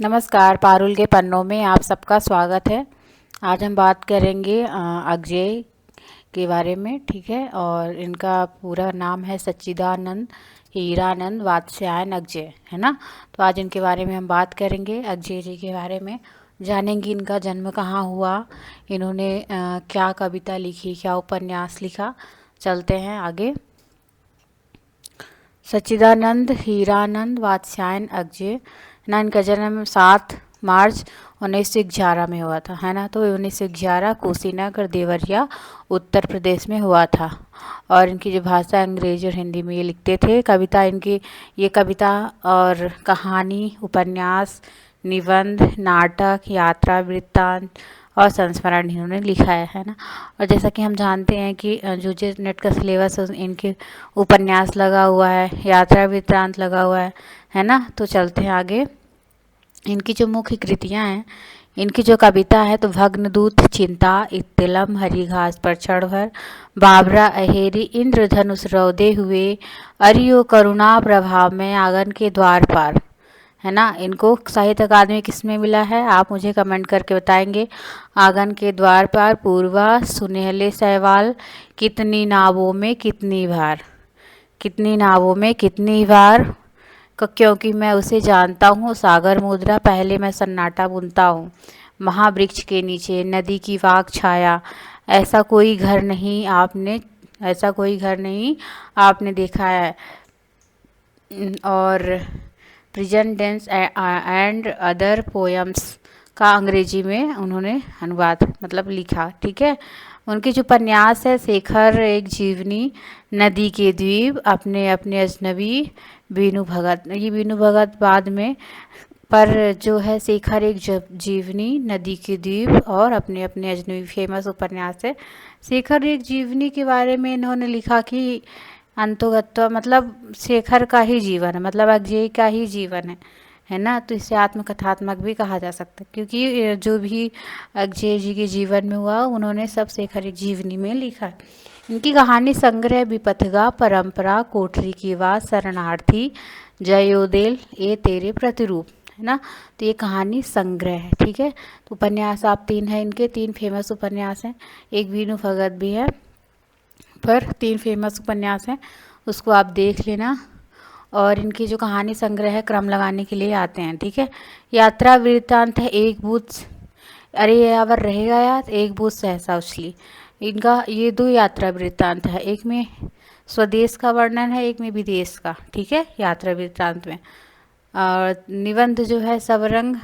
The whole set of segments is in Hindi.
नमस्कार, पारुल के पन्नों में आप सबका स्वागत है। आज हम बात करेंगे अक्षय के बारे में, ठीक है। और इनका पूरा नाम है सच्चिदानंद हीरानंद वात्स्यायन अक्षय, है ना। तो आज इनके बारे में हम बात करेंगे, अक्षय जी के बारे में जानेंगे। इनका जन्म कहाँ हुआ, इन्होंने क्या कविता लिखी, क्या उपन्यास लिखा। चलते हैं आगे। सच्चिदानंद हीरानंद वात्स्यायन अक्षय ना, इनका जन्म 7 मार्च 1911 में हुआ था, है ना। तो 1911 कुशीनगर देवरिया उत्तर प्रदेश में हुआ था। और इनकी जो भाषा अंग्रेजी और हिंदी में ये लिखते थे। कविता इनकी, ये कविता और कहानी, उपन्यास, निबंध, नाटक, यात्रा वृत्तांत और संस्मरण इन्होंने लिखा है ना। और जैसा कि हम जानते हैं कि जो नेट का सिलेबस है इनके उपन्यास लगा हुआ है, यात्रा वृत्तांत लगा हुआ है ना। तो चलते हैं आगे। इनकी जो मुख्य कृतियाँ हैं, इनकी जो कविता है तो भग्नदूत, चिंता, इत्तिलम, हरी घास पर चढ़कर, बाबरा अहेरी, इंद्रधनुष रौदे हुए, अरियो करुणा प्रभाव में, आंगन के द्वार पार, है ना। इनको साहित्य अकादमी किस में मिला है, आप मुझे कमेंट करके बताएंगे। आंगन के द्वार पार, पूर्वा, सुनहले सैवाल, कितनी नावों में कितनी बार, कितनी नावों में कितनी बार, क्योंकि मैं उसे जानता हूँ, सागर मुद्रा, पहले मैं सन्नाटा बुनता हूँ, महावृक्ष के नीचे, नदी की वाक छाया, ऐसा कोई घर नहीं आपने देखा है। और present tense and other poems का अंग्रेजी में उन्होंने अनुवाद मतलब लिखा, ठीक है। उनके जो उपन्यास है, शेखर एक जीवनी, नदी के द्वीप, अपने अपने अजनबी, बीनू भगत। ये बीनू भगत बाद में, पर जो है शेखर एक जीवनी, नदी के द्वीप और अपने अपने अजनबी फेमस उपन्यास है। शेखर एक जीवनी के बारे में इन्होंने लिखा कि अंतोगत्वा मतलब शेखर का ही जीवन है, मतलब अक्षय का ही जीवन है ना। तो इसे आत्मकथात्मक भी कहा जा सकता है, क्योंकि जो भी अक्षय जी के जीवन में हुआ उन्होंने सब शेखर एक जीवनी में लिखा है। इनकी कहानी संग्रह विपथगा, परंपरा, कोठरी की बात, शरणार्थी, जयोदेल, ये तेरे प्रतिरूप, है ना। तो ये कहानी संग्रह है, ठीक है। तो उपन्यास आप 3 हैं इनके, 3 फेमस उपन्यास हैं, एक बीनू भगत भी है, पर 3 फेमस उपन्यास हैं, उसको आप देख लेना। और इनकी जो कहानी संग्रह है, क्रम लगाने के लिए आते हैं, ठीक है। यात्रा वृत्तांत है, एक बूथ, अरे यावर रहेगा यार, एक बूथ सहसा उछली। इनका ये 2 यात्रा वृत्तांत है, एक में स्वदेश का वर्णन है, एक में विदेश का, ठीक है, यात्रा वृत्तांत में। और निबंध जो है, सबरंग,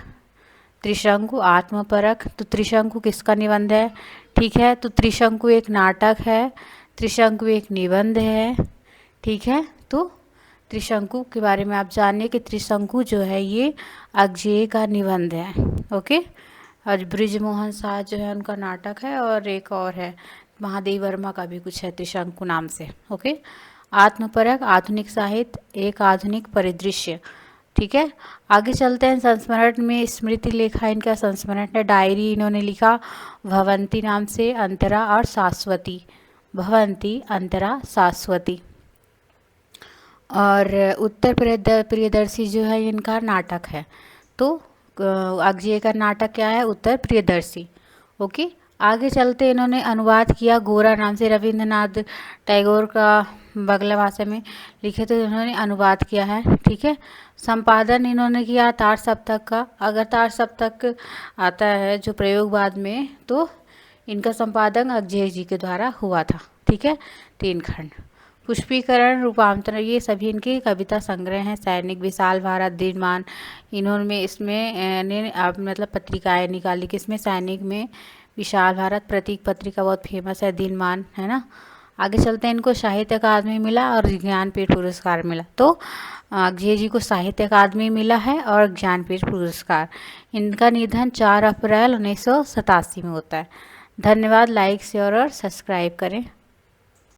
त्रिशंकु, आत्मपरक। तो त्रिशंकु किसका निबंध है, ठीक है। तो त्रिशंकु एक नाटक है, त्रिशंकु एक निबंध है, ठीक है। तो त्रिशंकु के बारे में आप जानिए कि त्रिशंकु जो है ये अक्षय का निबंध है, ओके। और बृजमोहन शाह जो है उनका नाटक है, और एक और है महादेव वर्मा का भी कुछ है त्रिशंकु नाम से, ओके। आत्मपरक, आधुनिक साहित्य, एक आधुनिक परिदृश्य, ठीक है। आगे चलते हैं। संस्मरण में स्मृति लेखा इनका संस्मरण है, डायरी इन्होंने लिखा भवंती नाम से, अंतरा और शाश्वती, भवंती, अंतरा, शाश्वती। और उत्तर प्रियदर्शी जो है इनका नाटक है। तो अक्षय का नाटक क्या है, उत्तर प्रियदर्शी, ओके। आगे चलते, इन्होंने अनुवाद किया गोरा नाम से, रविंद्रनाथ टैगोर का बंगला भाषा में लिखे, तो इन्होंने अनुवाद किया है, ठीक है। संपादन इन्होंने किया तार सप्तक का। अगर तार सप्तक आता है जो प्रयोगवाद में, तो इनका संपादन अक्षय जी के द्वारा हुआ था, ठीक है। 3 खंड। पुष्पीकरण, रूपांतरण, ये सभी इनके कविता संग्रह हैं। सैनिक, विशाल भारत, दिनमान, इन्होंने इसमें मतलब पत्रिकाएं निकाली, किसमें, सैनिक में, विशाल भारत, प्रतीक पत्रिका बहुत फेमस है, दिनमान, है ना। आगे चलते हैं। इनको साहित्य अकादमी मिला और ज्ञानपीठ पुरस्कार मिला। तो अक्षय जी को साहित्य अकादमी मिला है और ज्ञानपीठ पुरस्कार। इनका निधन 4 अप्रैल 1987 में होता है। धन्यवाद। लाइक, शेयर और सब्सक्राइब करें।